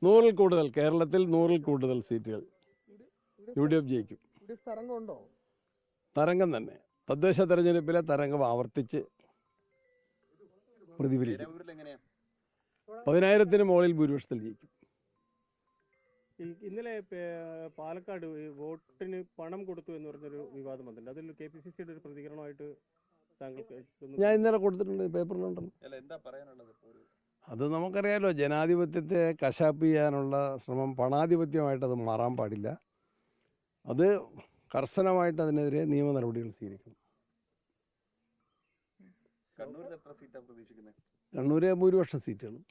100-ൽ കൂടുതൽ, കേരളത്തിൽ 100-ൽ കൂടുതൽ സീറ്റുകൾ UDF ജയിക്കും. തരംഗം തന്നെ. തദ്ദേശ തെരഞ്ഞെടുപ്പിലെ തരംഗം ആവർത്തിച്ച് പ്രതിഫലിക്കും. 10,000-ന് മുകളിൽ ഭൂരിപക്ഷത്തിൽ ജയിക്കും. ഇന്നലെ പാലക്കാട് വോട്ടിന് പണം കൊടുത്തു എന്ന് പറഞ്ഞൊരു വിവാദം വന്നിട്ടുണ്ട്. അതിൽ KPCCയുടെ ഒരു പ്രതികരണമായിട്ട് താങ്കൾക്ക്? ഞാൻ ഇന്നലെ കൊടുത്തിട്ടുണ്ട്, പേപ്പറിലുണ്ടല്ലോ. അത് നമുക്കറിയാലോ, ജനാധിപത്യത്തെ കശാപ്പ് ചെയ്യാനുള്ള ശ്രമം പണാധിപത്യമായിട്ടത് മാറാൻ പാടില്ല. അത് കർശനമായിട്ട് അതിനെതിരെ നിയമ നടപടികൾ സ്വീകരിക്കണം. കണ്ണൂര് ഭൂരിപക്ഷ സീറ്റുകളും.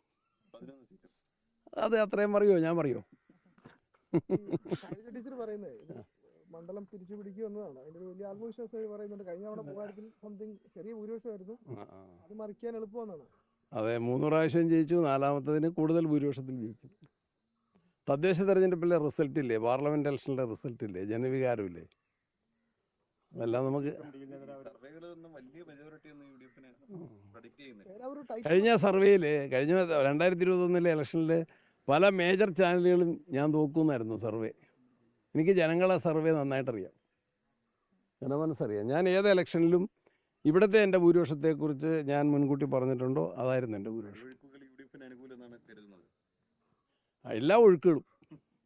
അത് അത്രയും പറയോ, ഞാൻ പറയോ? മണ്ഡലം തിരിച്ചു പിടിക്കുമെന്നതാണ് അതിന്റെ ഒരു വലിയ ആത്മവിശ്വാസം പറയുന്നുണ്ട്. കഴിഞ്ഞ തവണ പോകാര്യത്തിൽ സംതിങ് ചെറിയ ഭൂരിപക്ഷമായിരുന്നു, അത് മറിക്കാൻ എളുപ്പമെന്നാണ്. അതെ, 3 പ്രാവശ്യം ജയിച്ചു, 4-മത്തതിന് കൂടുതൽ ഭൂരിപക്ഷത്തിൽ ജയിക്കും. തദ്ദേശ തെരഞ്ഞെടുപ്പിലെ റിസൾട്ട് ഇല്ലേ, പാർലമെന്റ് ഇലക്ഷനിലെ റിസൾട്ട് ഇല്ലേ, ജനവികാരമില്ലേ, അതെല്ലാം നമുക്ക് കഴിഞ്ഞ സർവേയിൽ, കഴിഞ്ഞ 2021 ഇലക്ഷനിൽ പല മേജർ ചാനലുകളും ഞാൻ നോക്കുന്നായിരുന്നു സർവേ. എനിക്ക് ജനങ്ങളെ സർവേ നന്നായിട്ടറിയാം, ജനമനസ്സറിയാം. ഞാൻ ഏത് ഇലക്ഷനിലും ഇവിടുത്തെ എൻ്റെ ഭൂരിപക്ഷത്തെക്കുറിച്ച് ഞാൻ മുൻകൂട്ടി പറഞ്ഞിട്ടുണ്ടോ, അതായിരുന്നു എൻ്റെ ഭൂരിപക്ഷം. എല്ലാ ഒഴുക്കുകളും,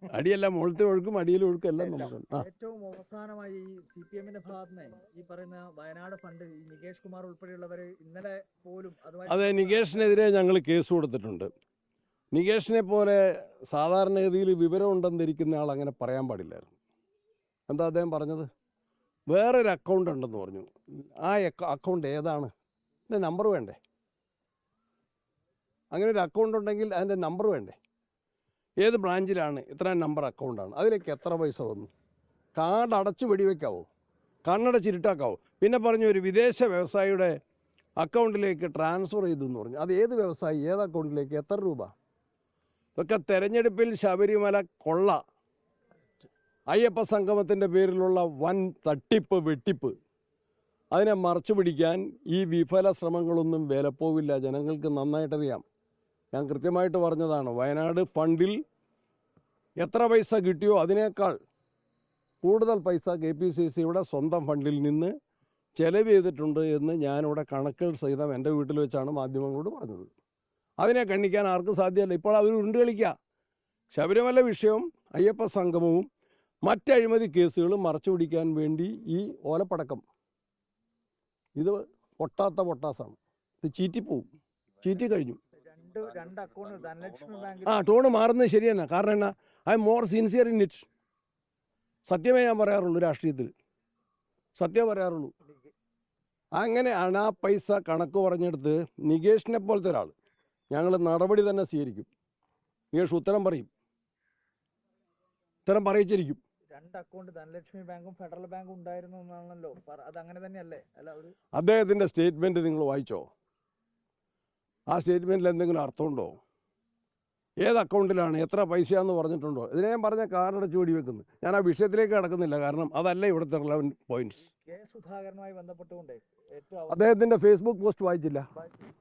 അടിയെല്ലാം, മുകളിലത്തെ ഒഴുക്കും അടിയിലെ ഒഴുക്കും എല്ലാം നമുക്ക്. ഏറ്റവും അവസാനമായി CPM-ന്റെ ഭാഗത്ത് ഈ പറയുന്ന വയനാട് ഫണ്ട് നികേഷ് കുമാർ ഉൾപ്പെടെയുള്ളവർ ഇന്നലെ പോലും അതെ, നികേഷിനെതിരെ ഞങ്ങൾ കേസ് കൊടുത്തിട്ടുണ്ട്. നികേഷിനെ പോലെ സാധാരണഗതിയിൽ വിവരമുണ്ടെന്ന് ധരിക്കുന്ന ആൾ അങ്ങനെ പറയാൻ പാടില്ലായിരുന്നു. എന്താ അദ്ദേഹം പറഞ്ഞത്? വേറൊരു അക്കൗണ്ട് ഉണ്ടെന്ന് പറഞ്ഞു. ആ അക്കൗണ്ട് ഏതാണ്? അതിൻ്റെ നമ്പർ വേണ്ടേ? അങ്ങനെ ഒരു അക്കൗണ്ട് ഉണ്ടെങ്കിൽ അതിൻ്റെ നമ്പർ വേണ്ടേ? ഏത് ബ്രാഞ്ചിലാണ്, ഇത്ര നമ്പർ അക്കൗണ്ടാണ്, അതിലേക്ക് എത്ര പൈസ വന്നു? കാർഡ് അടച്ച് വെടിവെക്കാവോ? കണ്ണടച്ചിരുട്ടാക്കാവോ? പിന്നെ പറഞ്ഞു ഒരു വിദേശ വ്യവസായിയുടെ അക്കൗണ്ടിലേക്ക് ട്രാൻസ്ഫർ ചെയ്തു എന്ന് പറഞ്ഞു. അത് ഏത് വ്യവസായി, ഏത് അക്കൗണ്ടിലേക്ക്, എത്ര രൂപ? ഇതൊക്കെ തെരഞ്ഞെടുപ്പിൽ ശബരിമല കൊള്ള, അയ്യപ്പ സംഗമത്തിൻ്റെ പേരിലുള്ള വൻ തട്ടിപ്പ് വെട്ടിപ്പ്, അതിനെ മറച്ചു പിടിക്കാൻ ഈ വിഫല ശ്രമങ്ങളൊന്നും വിലപ്പോവില്ല. ജനങ്ങൾക്ക് നന്നായിട്ടറിയാം. ഞാൻ കൃത്യമായിട്ട് പറഞ്ഞതാണ്, വയനാട് ഫണ്ടിൽ എത്ര പൈസ കിട്ടിയോ അതിനേക്കാൾ കൂടുതൽ പൈസ KPCCയുടെ സ്വന്തം ഫണ്ടിൽ നിന്ന് ചെലവ് ചെയ്തിട്ടുണ്ട് എന്ന് ഞാനിവിടെ കണക്കുകൾ സഹിതം എൻ്റെ വീട്ടിൽ വെച്ചാണ് മാധ്യമങ്ങളോട് പറഞ്ഞത്. അതിനെ കണ്ണിക്കാൻ ആർക്കും സാധ്യമല്ല. ഇപ്പോൾ അവർ ഉരുണ്ട് കളിക്കുക. ശബരിമല വിഷയവും അയ്യപ്പ സംഗമവും മറ്റ് അഴിമതി കേസുകളും മറച്ചു പിടിക്കാൻ വേണ്ടി ഈ ഓലപ്പടക്കം, ഇത് പൊട്ടാത്ത പൊട്ടാസാണ്. ഇത് ചീറ്റിപ്പോവും, ചീറ്റി കഴിഞ്ഞു. ടോണ് മാറുന്നത് ശരി തന്നെ. കാരണം എന്നാ, I am more sincere in it. സത്യമേ ഞാൻ പറയാറുള്ളൂ, രാഷ്ട്രീയത്തിൽ സത്യം പറയാറുള്ളൂ. അങ്ങനെയാണ് ആ പൈസ കണക്ക് പറഞ്ഞെടുത്ത് നികേഷിനെ പോലത്തെ ഒരാൾ ഞങ്ങൾ നടപടി തന്നെ സ്വീകരിക്കും. നികേഷ് ഉത്തരം പറയും, ഉത്തരം പറയിച്ചിരിക്കും. 2 അക്കൗണ്ട് ധനലക്ഷ്മി ബാങ്കും ഫെഡറൽ ബാങ്കും ഉണ്ടായിരുന്നു എന്നാണല്ലോ, അത് അങ്ങനെ തന്നെയല്ലേ? അദ്ദേഹത്തിൻ്റെ സ്റ്റേറ്റ്മെൻറ്റ് നിങ്ങൾ വായിച്ചോ? ആ സ്റ്റേറ്റ്മെൻറ്റിൽ എന്തെങ്കിലും അർത്ഥമുണ്ടോ? ഏത് അക്കൗണ്ടിലാണ്, എത്ര പൈസയാണെന്ന് പറഞ്ഞിട്ടുണ്ടോ? ഇതിനെ ഞാൻ പറഞ്ഞ കാർഡടച്ച് വെടിവെക്കുന്നു. ഞാൻ ആ വിഷയത്തിലേക്ക് കടക്കുന്നില്ല, കാരണം അതല്ല ഇവിടുത്തെ റിലവൻറ്റ് പോയിന്റ്സ്. സുധാകരനുമായി ബന്ധപ്പെട്ടുകൊണ്ട് അദ്ദേഹത്തിൻ്റെ ഫേസ്ബുക്ക് പോസ്റ്റ് വായിച്ചില്ല?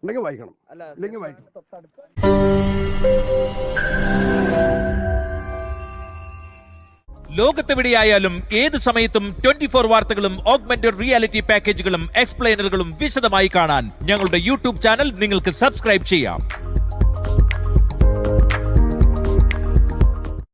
ഉണ്ടെങ്കിൽ വായിക്കണം, ഇല്ലെങ്കിൽ വായിക്കണം. ലോകത്തെവിടെയായാലും ഏത് സമയത്തും 24 വാർത്തകളും ഓഗ്മെന്റഡ് റിയാലിറ്റി പാക്കേജുകളും എക്സ്പ്ലെയിനറുകളും വിശദമായി കാണാൻ ഞങ്ങളുടെ YouTube ചാനൽ നിങ്ങൾക്ക് സബ്സ്ക്രൈബ് ചെയ്യാം.